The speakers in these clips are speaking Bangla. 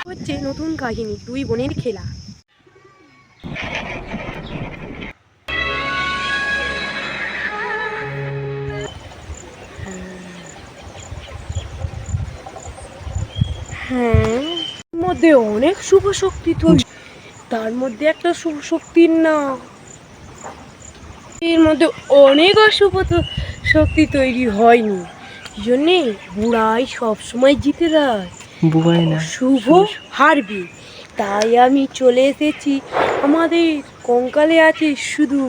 হচ্ছে নতুন কাহিনী, দুই বোনের খেলা। হ্যাঁ, মধ্যে অনেক শুভ শক্তি তৈরি, তার মধ্যে একটা শুভ শক্তির নাম, এর মধ্যে অনেক অশুভ শক্তি তৈরি হয়নি, এই জন্যে বুড়াই সবসময় জিতে দেয়, শুভ হারবে। তাই আমি চলে এসেছি, আমাদের কঙ্কালে আছে শুধু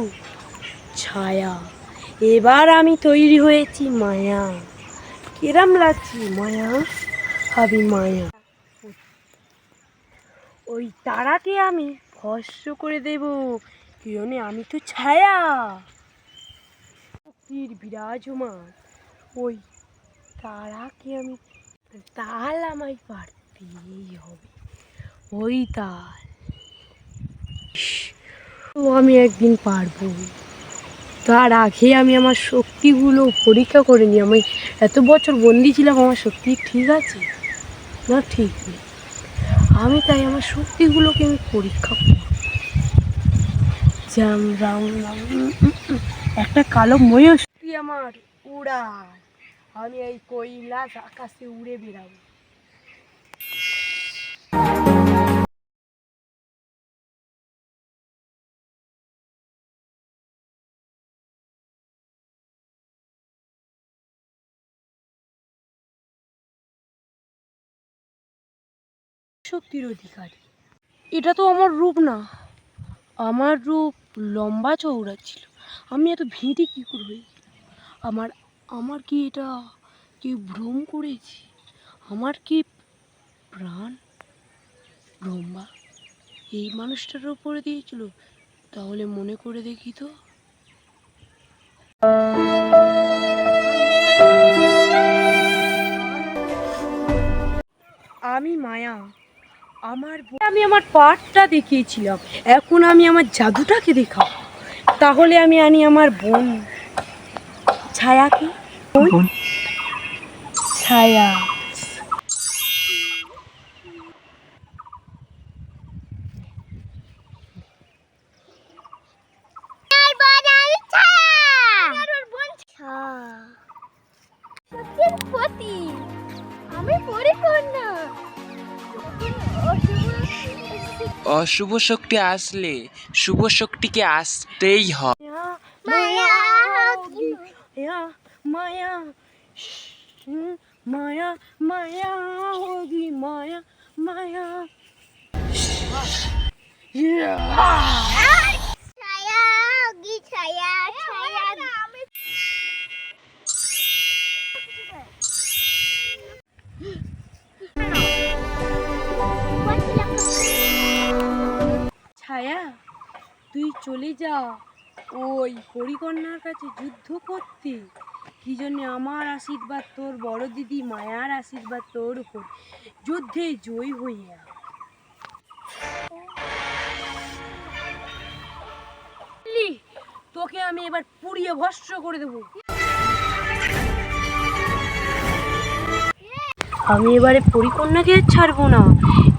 ছায়া, এবার আমি তৈরি হয়েছি মায়া। কিরম লাগছে মায়া? আমি মায়া, ওই তারাকে আমি ভস্ম করে দেব, কারণ আমি তো ছায়া, শক্তির বিরাজমান ওই তারাকে আমি, তাল আমায় পারতেই হবে, ওই তাল তো আমি একদিন পারবো। তার আগে আমি আমার শক্তিগুলো পরীক্ষা করে নিই। আমি এত বছর বন্দি ছিলাম, আমার শক্তি ঠিক আছে না ঠিক নেই, আমি তাই আমার শক্তিগুলোকে আমি পরীক্ষা করি। একটা কালো ময়ূর শক্তি আমার উড়ায়, আমি এই কৈলাস আকাশে উড়ে বেড়াবো। শক্তির অধিকারী, এটা তো আমার রূপ না, আমার রূপ লম্বা চওড়া ছিল, আমি এত ভেঁটে কী করে? আমার আমার কি এটা কি ভ্রম করেছি? আমার কি প্রাণ ব্রহ্মা এই মানুষটার উপরে দিয়েছিল? তাহলে মনে করে দেখি তো। আমি মায়া, আমি আমার পাঠটা দেখিয়েছিলাম, এখন আমি আমার জাদুটাকে দেখাবো। তাহলে আমি আনি আমার বোন ছায়াকে, ছায়া। অশুভ শক্তি আসলে শুভ শক্তিকে আসতেই হয়। মায়া মায়া মায়া মায়া হোগি মায়া মায়া। ছায়া হোগি ছায়া ছায়া। ছায়া, তুই চলে যা ওই পরিকন্যার কাছে যুদ্ধ করতে, কি জন্য আমার আশীর্বাদ তোর বড় দিদি মায়ার আশীর্বাদ তোর উপর, যুদ্ধে জয়ী হয়ে আয়। তোকে আমি এবার পুড়িয়ে ভস্ম করে দেবো। আমি এবারে পরিকন্যাকে ছাড়বো না,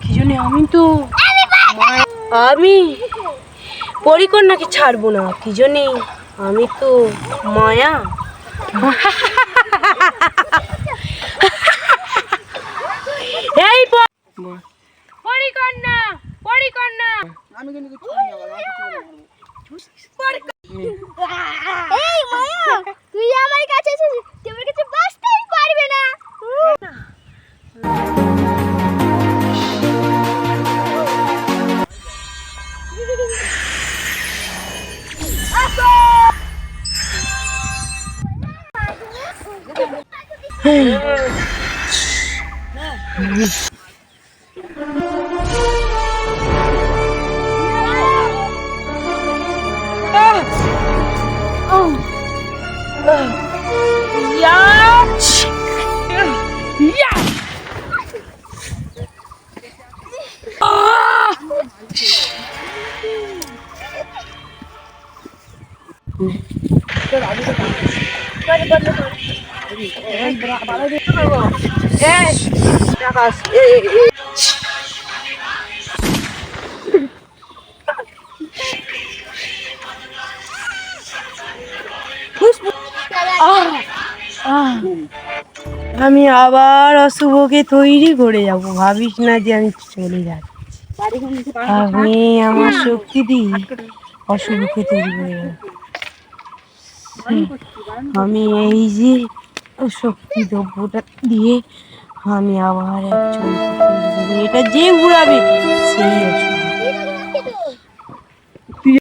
কি জন্য? আমি পরিকন্যাকে ছাড়বো না, কি জন্যে? আমি তো মায়া। এই পরিকন্যা, পরিকন্যা, আমি কিন্তু এই মায়া, তুই আমার কাছে এসেছিস, তুই আমার কাছে বাঁচতেই পারবে না। এই আহ! আহ! আমি আবার অশুভকে তৈরি করে যাব, ভাবিস না যে আমি চলে যাচ্ছি। আমি আমার শক্তি দিয়ে অশুভকে তৈরি করে যাব। আমি এই যে শক্তি দ্রব্যটা দিয়ে আমি আবার একজনকে তৈরি করবো। এটা যে উড়াবে সেই অশুভ।